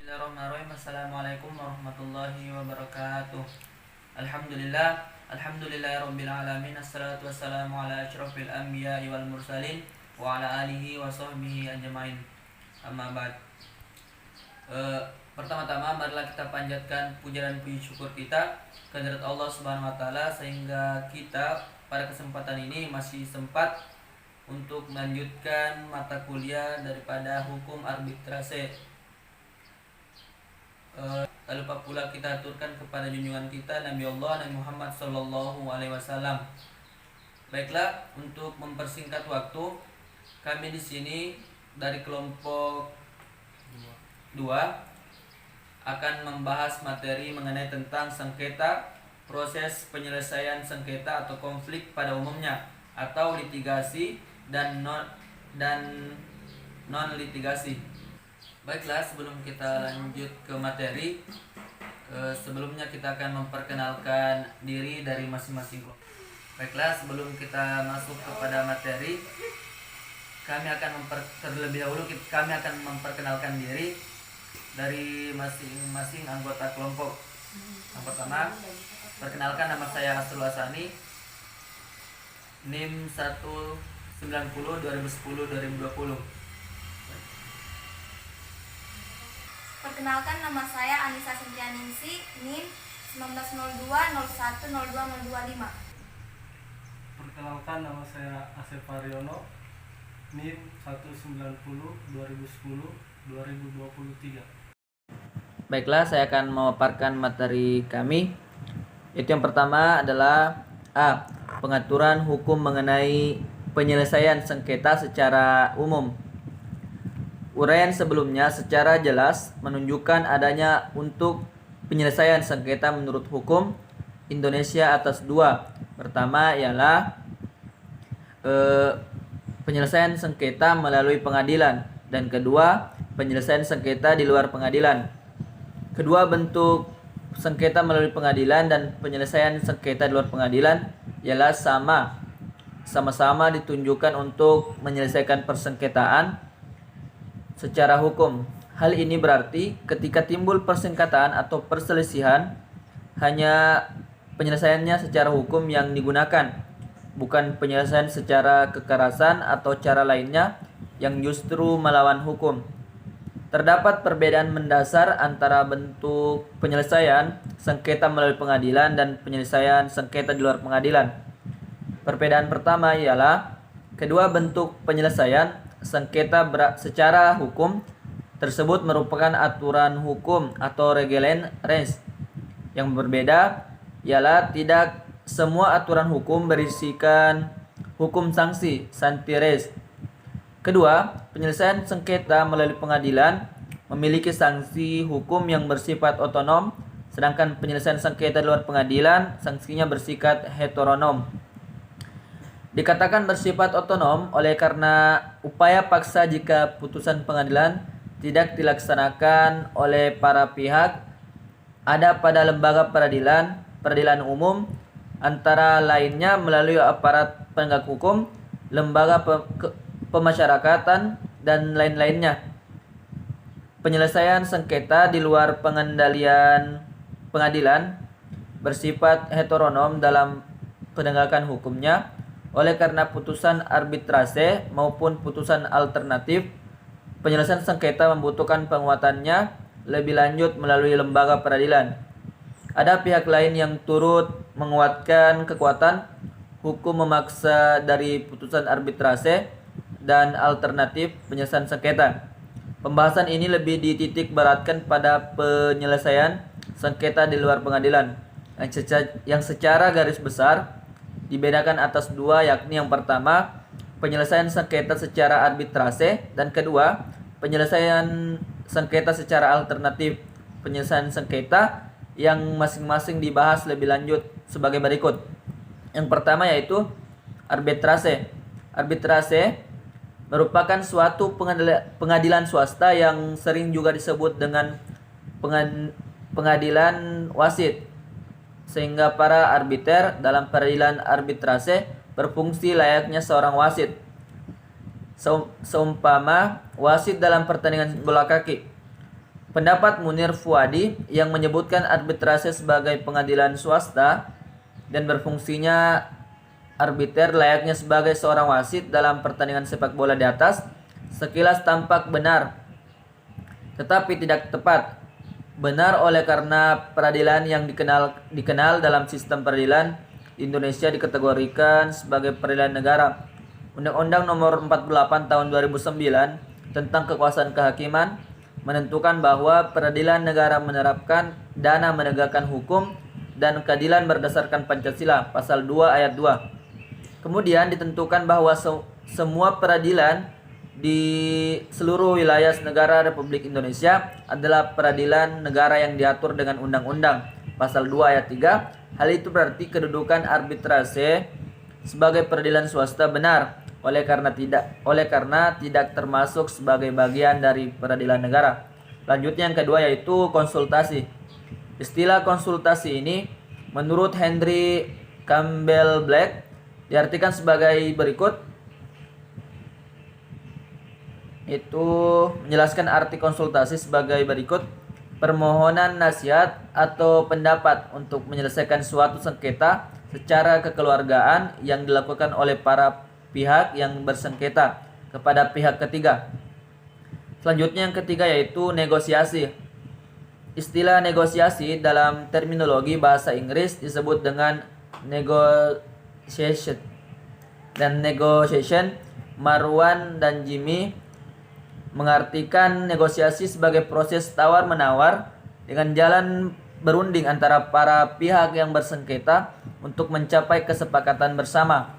Bismillahirrahmanirrahim. Assalamualaikum warahmatullahi wabarakatuh. Alhamdulillah, alhamdulillahirabbil alamin. Assalatu wassalamu ala asyrafil anbiya'i wal mursalin wa ala alihi wa sahbihi ajmain. Amma ba'd. Pertama-tama marilah kita panjatkan puja dan puji syukur kita kehadirat Allah Subhanahu wa taala sehingga kita pada kesempatan ini masih sempat untuk melanjutkan mata kuliah daripada hukum arbitrase. Tak lupa pula kita aturkan kepada junjungan kita Nabi Allah Nabi Muhammad Sallallahu Alaihi Wasallam. Baiklah, untuk mempersingkat waktu, kami di sini dari kelompok 2 akan membahas materi mengenai tentang sengketa, proses penyelesaian sengketa atau konflik pada umumnya, atau litigasi dan non litigasi. Baiklah, sebelum kita lanjut ke materi, sebelumnya kita akan memperkenalkan diri dari masing-masing kelompok. Baiklah, sebelum kita masuk kepada materi, terlebih dahulu kami akan memperkenalkan diri dari masing-masing anggota kelompok. Yang pertama, perkenalkan, nama saya Hasrul Hasani, NIM 190 2010 2020. Perkenalkan, nama saya Anissa Sintianingsi, NIM 1902 01 02 025. Perkenalkan, nama saya Asep Aryono, NIM 190 2010 2023. Baiklah, saya akan memaparkan materi kami. Itu yang pertama adalah A. Pengaturan hukum mengenai penyelesaian sengketa secara umum. Uraian sebelumnya secara jelas menunjukkan adanya untuk penyelesaian sengketa menurut hukum Indonesia atas dua. Pertama ialah penyelesaian sengketa melalui pengadilan, dan kedua penyelesaian sengketa di luar pengadilan. Kedua bentuk sengketa melalui pengadilan dan penyelesaian sengketa di luar pengadilan ialah sama-sama ditunjukkan untuk menyelesaikan persengketaan secara hukum. Hal ini berarti ketika timbul persengketaan atau perselisihan, hanya penyelesaiannya secara hukum yang digunakan, bukan penyelesaian secara kekerasan atau cara lainnya yang justru melawan hukum. Terdapat perbedaan mendasar antara bentuk penyelesaian sengketa melalui pengadilan dan penyelesaian sengketa di luar pengadilan. Perbedaan pertama ialah kedua bentuk penyelesaian sengketa secara hukum tersebut merupakan aturan hukum atau regelen res. Yang berbeda ialah tidak semua aturan hukum berisikan hukum sanksi (santi res). Kedua, penyelesaian sengketa melalui pengadilan memiliki sanksi hukum yang bersifat otonom, sedangkan penyelesaian sengketa di luar pengadilan sanksinya bersifat heteronom. Dikatakan bersifat otonom oleh karena upaya paksa jika putusan pengadilan tidak dilaksanakan oleh para pihak ada pada lembaga peradilan umum, antara lainnya melalui aparat penegak hukum, lembaga pemasyarakatan, dan lain-lainnya. Penyelesaian sengketa di luar pengendalian pengadilan bersifat heteronom dalam penegakan hukumnya. Oleh karena putusan arbitrase maupun putusan alternatif, penyelesaian sengketa membutuhkan penguatannya lebih lanjut melalui lembaga peradilan. Ada pihak lain yang turut menguatkan kekuatan hukum memaksa dari putusan arbitrase dan alternatif penyelesaian sengketa. Pembahasan ini lebih dititik beratkan pada penyelesaian sengketa di luar pengadilan yang secara garis besar dibedakan atas dua, yakni yang pertama penyelesaian sengketa secara arbitrase, dan kedua penyelesaian sengketa secara alternatif. Penyelesaian sengketa yang masing-masing dibahas lebih lanjut sebagai berikut. Yang pertama yaitu arbitrase. Arbitrase merupakan suatu pengadilan swasta yang sering juga disebut dengan pengadilan wasit, sehingga para arbiter dalam peradilan arbitrase berfungsi layaknya seorang wasit. Seumpama wasit dalam pertandingan bola kaki. Pendapat Munir Fuadi yang menyebutkan arbitrase sebagai pengadilan swasta dan berfungsinya arbiter layaknya sebagai seorang wasit dalam pertandingan sepak bola di atas sekilas tampak benar, tetapi tidak tepat. Benar oleh karena peradilan yang dikenal dalam sistem peradilan di Indonesia dikategorikan sebagai peradilan negara. Undang-Undang Nomor 48 Tahun 2009 tentang Kekuasaan Kehakiman menentukan bahwa peradilan negara menerapkan dana menegakkan hukum dan keadilan berdasarkan Pancasila pasal 2 ayat 2. Kemudian ditentukan bahwa semua peradilan di seluruh wilayah negara Republik Indonesia adalah peradilan negara yang diatur dengan undang-undang pasal 2 ayat 3. Hal itu berarti kedudukan arbitrase sebagai peradilan swasta benar oleh karena tidak termasuk sebagai bagian dari peradilan negara. Lanjutnya yang kedua yaitu konsultasi. Istilah konsultasi ini menurut Henry Campbell Black diartikan sebagai berikut. Itu menjelaskan arti konsultasi sebagai berikut: permohonan nasihat atau pendapat untuk menyelesaikan suatu sengketa secara kekeluargaan yang dilakukan oleh para pihak yang bersengketa kepada pihak ketiga. Selanjutnya yang ketiga yaitu negosiasi. Istilah negosiasi dalam terminologi bahasa Inggris disebut dengan negotiation. Marwan dan Jimmy mengartikan negosiasi sebagai proses tawar-menawar dengan jalan berunding antara para pihak yang bersengketa untuk mencapai kesepakatan bersama.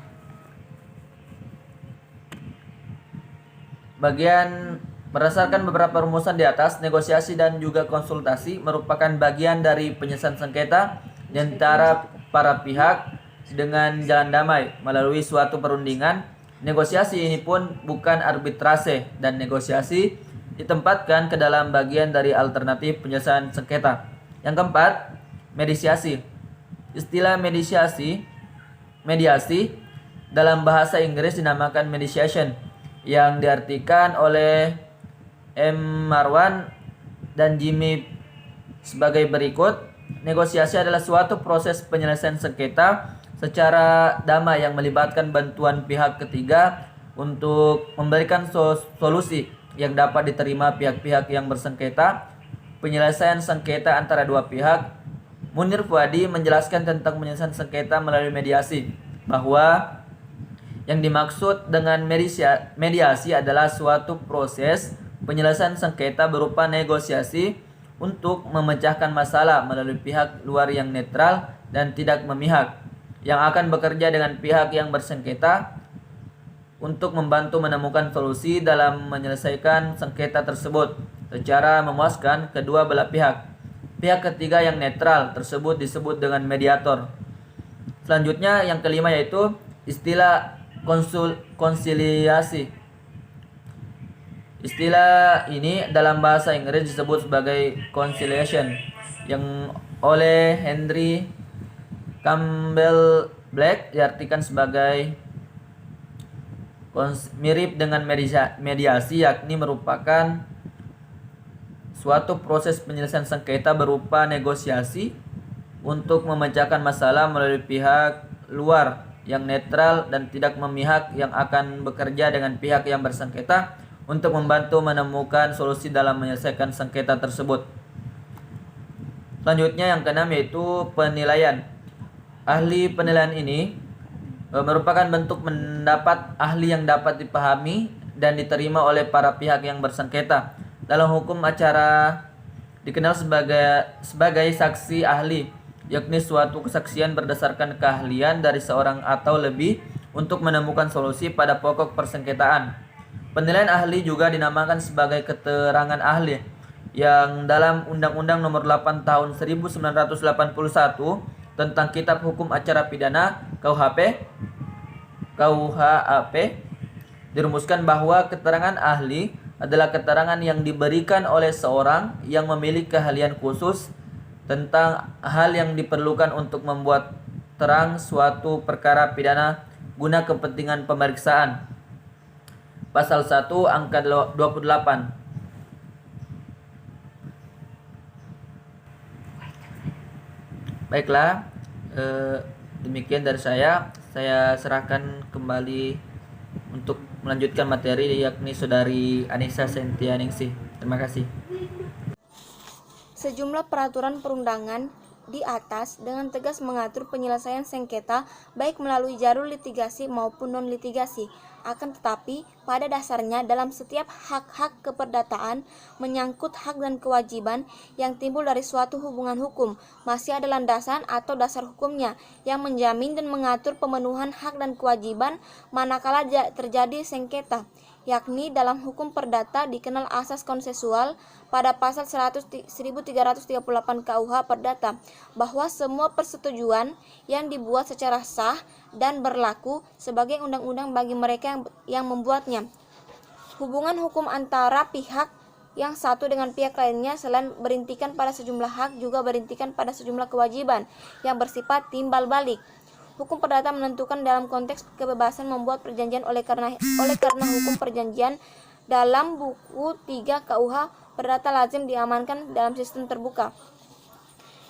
Berdasarkan beberapa rumusan di atas, negosiasi dan juga konsultasi merupakan bagian dari penyelesaian sengketa di antara para pihak dengan jalan damai melalui suatu perundingan. Negosiasi ini pun bukan arbitrase dan negosiasi ditempatkan ke dalam bagian dari alternatif penyelesaian sengketa. Yang keempat, mediasi. Istilah mediasi dalam bahasa Inggris dinamakan mediation yang diartikan oleh M. Marwan dan Jimmy sebagai berikut. Negosiasi adalah suatu proses penyelesaian sengketa secara damai yang melibatkan bantuan pihak ketiga untuk memberikan solusi yang dapat diterima pihak-pihak yang bersengketa. Penyelesaian sengketa antara dua pihak. Munir Fuadi menjelaskan tentang penyelesaian sengketa melalui mediasi bahwa yang dimaksud dengan mediasi adalah suatu proses penyelesaian sengketa berupa negosiasi untuk memecahkan masalah melalui pihak luar yang netral dan tidak memihak, yang akan bekerja dengan pihak yang bersengketa untuk membantu menemukan solusi dalam menyelesaikan sengketa tersebut secara memuaskan kedua belah pihak. Pihak ketiga yang netral tersebut disebut dengan mediator. Selanjutnya yang kelima yaitu istilah konsiliasi. Istilah ini dalam bahasa Inggris disebut sebagai conciliation yang oleh Henry Campbell Black diartikan sebagai mirip dengan mediasi, yakni merupakan suatu proses penyelesaian sengketa berupa negosiasi untuk memecahkan masalah melalui pihak luar yang netral dan tidak memihak yang akan bekerja dengan pihak yang bersengketa untuk membantu menemukan solusi dalam menyelesaikan sengketa tersebut. Selanjutnya yang keenam yaitu penilaian. Ahli penilaian ini merupakan bentuk pendapat ahli yang dapat dipahami dan diterima oleh para pihak yang bersengketa. Dalam hukum acara dikenal sebagai saksi ahli, yakni suatu kesaksian berdasarkan keahlian dari seorang atau lebih untuk menemukan solusi pada pokok persengketaan. Penilaian ahli juga dinamakan sebagai keterangan ahli yang dalam Undang-Undang Nomor 8 Tahun 1981 tentang Kitab Hukum Acara Pidana KUHP dirumuskan bahwa keterangan ahli adalah keterangan yang diberikan oleh seorang yang memiliki keahlian khusus tentang hal yang diperlukan untuk membuat terang suatu perkara pidana guna kepentingan pemeriksaan. Pasal 1 angka 28. Baiklah, demikian dari saya. Saya serahkan kembali untuk melanjutkan materi yakni Saudari Anissa Sentianingsih. Terima kasih. Sejumlah peraturan perundangan di atas dengan tegas mengatur penyelesaian sengketa baik melalui jalur litigasi maupun non-litigasi. Akan tetapi, pada dasarnya dalam setiap hak-hak keperdataan menyangkut hak dan kewajiban yang timbul dari suatu hubungan hukum, masih ada landasan atau dasar hukumnya yang menjamin dan mengatur pemenuhan hak dan kewajiban manakala terjadi sengketa, yakni dalam hukum perdata dikenal asas konsensual pada pasal 1338 KUH Perdata, bahwa semua persetujuan yang dibuat secara sah dan berlaku sebagai undang-undang bagi mereka yang membuatnya. Hubungan hukum antara pihak yang satu dengan pihak lainnya selain berintikan pada sejumlah hak juga berintikan pada sejumlah kewajiban yang bersifat timbal balik. Hukum perdata menentukan dalam konteks kebebasan membuat perjanjian oleh karena hukum perjanjian dalam buku 3 KUH Perdata lazim diamankan dalam sistem terbuka.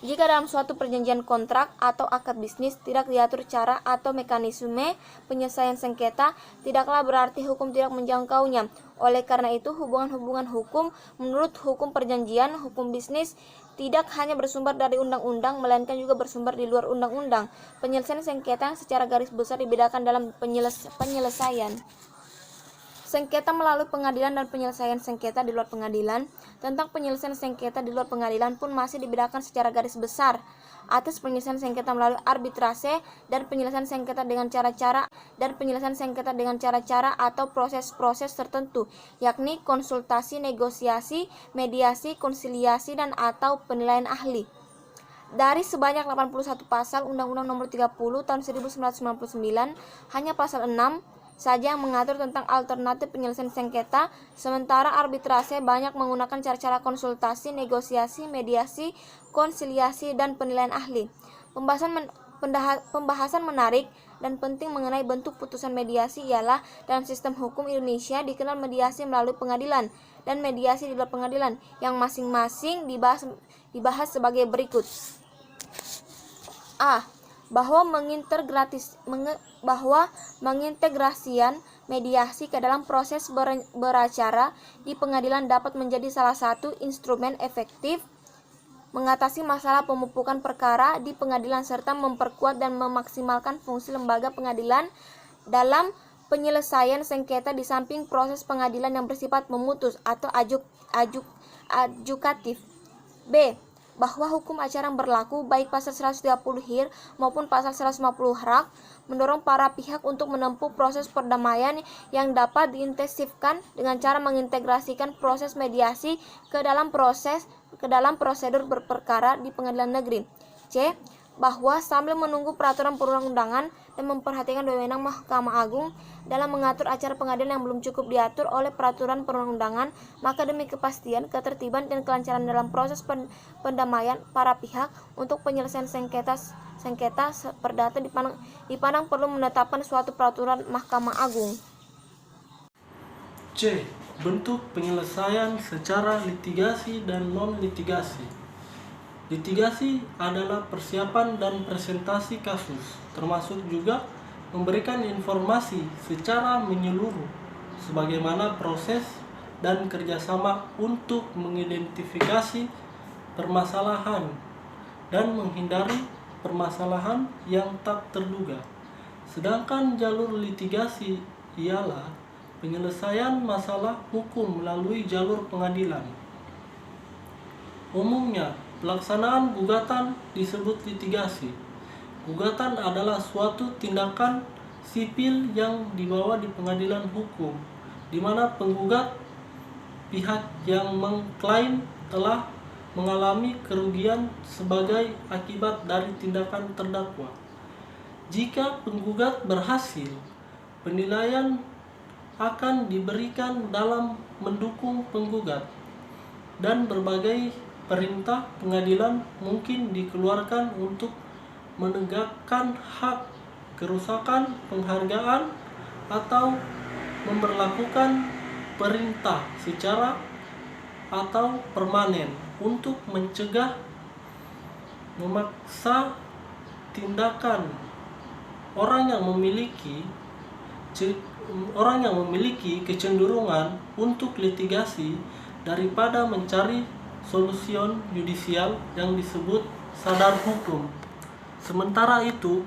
Jika dalam suatu perjanjian kontrak atau akad bisnis tidak diatur cara atau mekanisme penyelesaian sengketa, tidaklah berarti hukum tidak menjangkaunya. Oleh karena itu, hubungan-hubungan hukum menurut hukum perjanjian, hukum bisnis tidak hanya bersumber dari undang-undang, melainkan juga bersumber di luar undang-undang. Penyelesaian sengketa yang secara garis besar dibedakan dalam penyelesaian sengketa melalui pengadilan dan penyelesaian sengketa di luar pengadilan. Tentang penyelesaian sengketa di luar pengadilan pun masih dibedakan secara garis besar atas penyelesaian sengketa melalui arbitrase dan penyelesaian sengketa dengan cara-cara atau proses-proses tertentu, yakni konsultasi, negosiasi, mediasi, konsiliasi dan atau penilaian ahli. Dari sebanyak 81 pasal Undang-Undang Nomor 30 Tahun 1999, hanya pasal 6 saja yang mengatur tentang alternatif penyelesaian sengketa, sementara arbitrase banyak menggunakan cara-cara konsultasi, negosiasi, mediasi, konsiliasi, dan penilaian ahli. Pembahasan menarik dan penting mengenai bentuk putusan mediasi ialah dalam sistem hukum Indonesia dikenal mediasi melalui pengadilan dan mediasi di luar pengadilan, yang masing-masing dibahas sebagai berikut. A. Bahwa mengintegrasian mediasi ke dalam proses beracara di pengadilan dapat menjadi salah satu instrumen efektif mengatasi masalah pemupukan perkara di pengadilan serta memperkuat dan memaksimalkan fungsi lembaga pengadilan dalam penyelesaian sengketa di samping proses pengadilan yang bersifat memutus atau adjukatif. B. Bahwa hukum acara yang berlaku baik pasal 130 HIR maupun pasal 150 HRAK mendorong para pihak untuk menempuh proses perdamaian yang dapat diintensifkan dengan cara mengintegrasikan proses mediasi ke dalam prosedur berperkara di pengadilan negeri. C. Bahwa sambil menunggu peraturan perundang-undangan dan memperhatikan wewenang Mahkamah Agung dalam mengatur acara pengadilan yang belum cukup diatur oleh peraturan perundang-undangan, maka demi kepastian, ketertiban, dan kelancaran dalam proses pendamaian para pihak untuk penyelesaian sengketa perdata dipandang perlu menetapkan suatu peraturan Mahkamah Agung. C. Bentuk penyelesaian secara litigasi dan non-litigasi. Litigasi adalah persiapan dan presentasi kasus, termasuk juga memberikan informasi secara menyeluruh sebagaimana proses dan kerjasama untuk mengidentifikasi permasalahan dan menghindari permasalahan yang tak terduga. Sedangkan jalur litigasi ialah penyelesaian masalah hukum melalui jalur pengadilan. Umumnya, pelaksanaan gugatan disebut litigasi. Gugatan adalah suatu tindakan sipil yang dibawa di pengadilan hukum, di mana penggugat pihak yang mengklaim telah mengalami kerugian sebagai akibat dari tindakan terdakwa. Jika penggugat berhasil, penilaian akan diberikan dalam mendukung penggugat, dan berbagai perintah pengadilan mungkin dikeluarkan untuk menegakkan hak, kerusakan, penghargaan, atau memberlakukan perintah secara atau permanen untuk mencegah memaksa tindakan orang yang memiliki kecenderungan untuk litigasi daripada mencari solusi yudisial yang disebut sadar hukum. Sementara itu,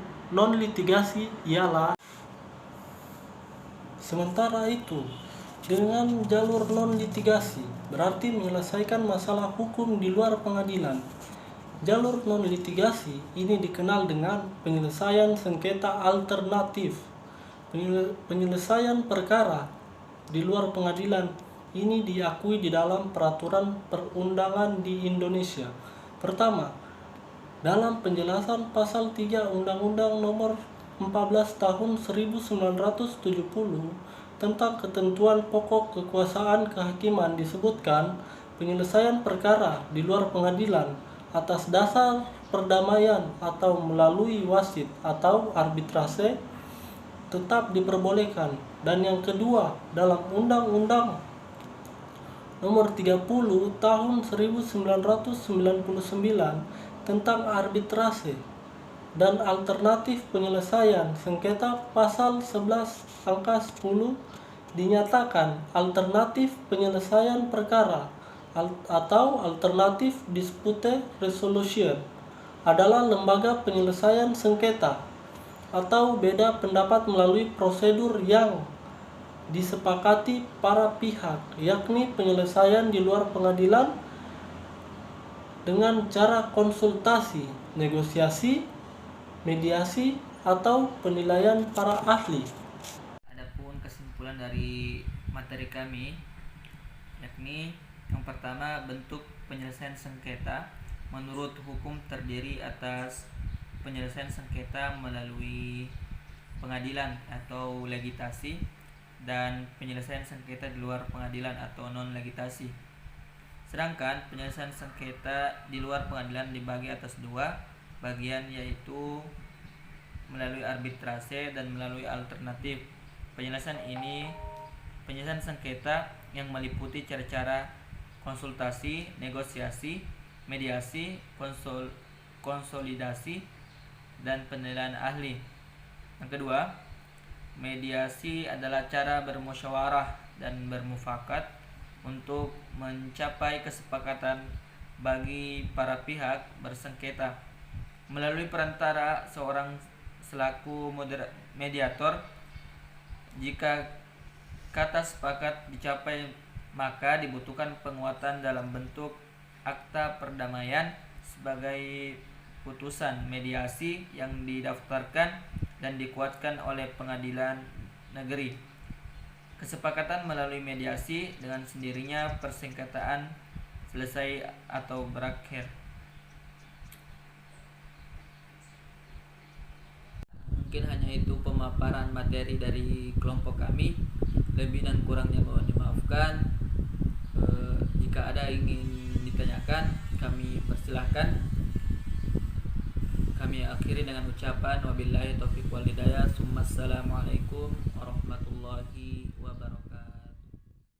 dengan jalur non litigasi berarti menyelesaikan masalah hukum di luar pengadilan. Jalur non litigasi ini dikenal dengan penyelesaian sengketa alternatif. Penyelesaian perkara di luar pengadilan ini diakui di dalam peraturan perundangan di Indonesia. Pertama, dalam penjelasan pasal 3 Undang-Undang Nomor 14 Tahun 1970 tentang ketentuan pokok kekuasaan kehakiman disebutkan penyelesaian perkara di luar pengadilan atas dasar perdamaian atau melalui wasit atau arbitrase tetap diperbolehkan. Dan yang kedua, dalam Undang-Undang Nomor 30 Tahun 1999 tentang arbitrase dan alternatif penyelesaian sengketa pasal 11 angka 10 dinyatakan alternatif penyelesaian perkara atau alternatif dispute resolution adalah lembaga penyelesaian sengketa atau beda pendapat melalui prosedur yang disepakati para pihak, yakni penyelesaian di luar pengadilan dengan cara konsultasi, negosiasi, mediasi, atau penilaian para ahli. Adapun kesimpulan dari materi kami, yakni yang pertama, bentuk penyelesaian sengketa menurut hukum terdiri atas penyelesaian sengketa melalui pengadilan atau legitasi dan penyelesaian sengketa di luar pengadilan atau non legitasi. Sedangkan penyelesaian sengketa di luar pengadilan dibagi atas dua bagian, yaitu melalui arbitrase dan melalui alternatif. Penyelesaian sengketa yang meliputi cara-cara konsultasi, negosiasi, mediasi, konsolidasi, dan penilaian ahli. Yang kedua, mediasi adalah cara bermusyawarah dan bermufakat untuk mencapai kesepakatan bagi para pihak bersengketa melalui perantara seorang selaku mediator. Jika kata sepakat dicapai, maka dibutuhkan penguatan dalam bentuk akta perdamaian sebagai putusan mediasi yang didaftarkan dan dikuatkan oleh pengadilan negeri. Kesepakatan melalui mediasi dengan sendirinya persengketaan selesai atau berakhir. Mungkin hanya itu pemaparan materi dari kelompok kami. Lebih dan kurangnya mohon dimaafkan. Jika ada ingin ditanyakan, kami persilahkan. Kami akhiri dengan ucapan wabillahi taufiq wal hidayah. Assalamualaikum warahmatullahi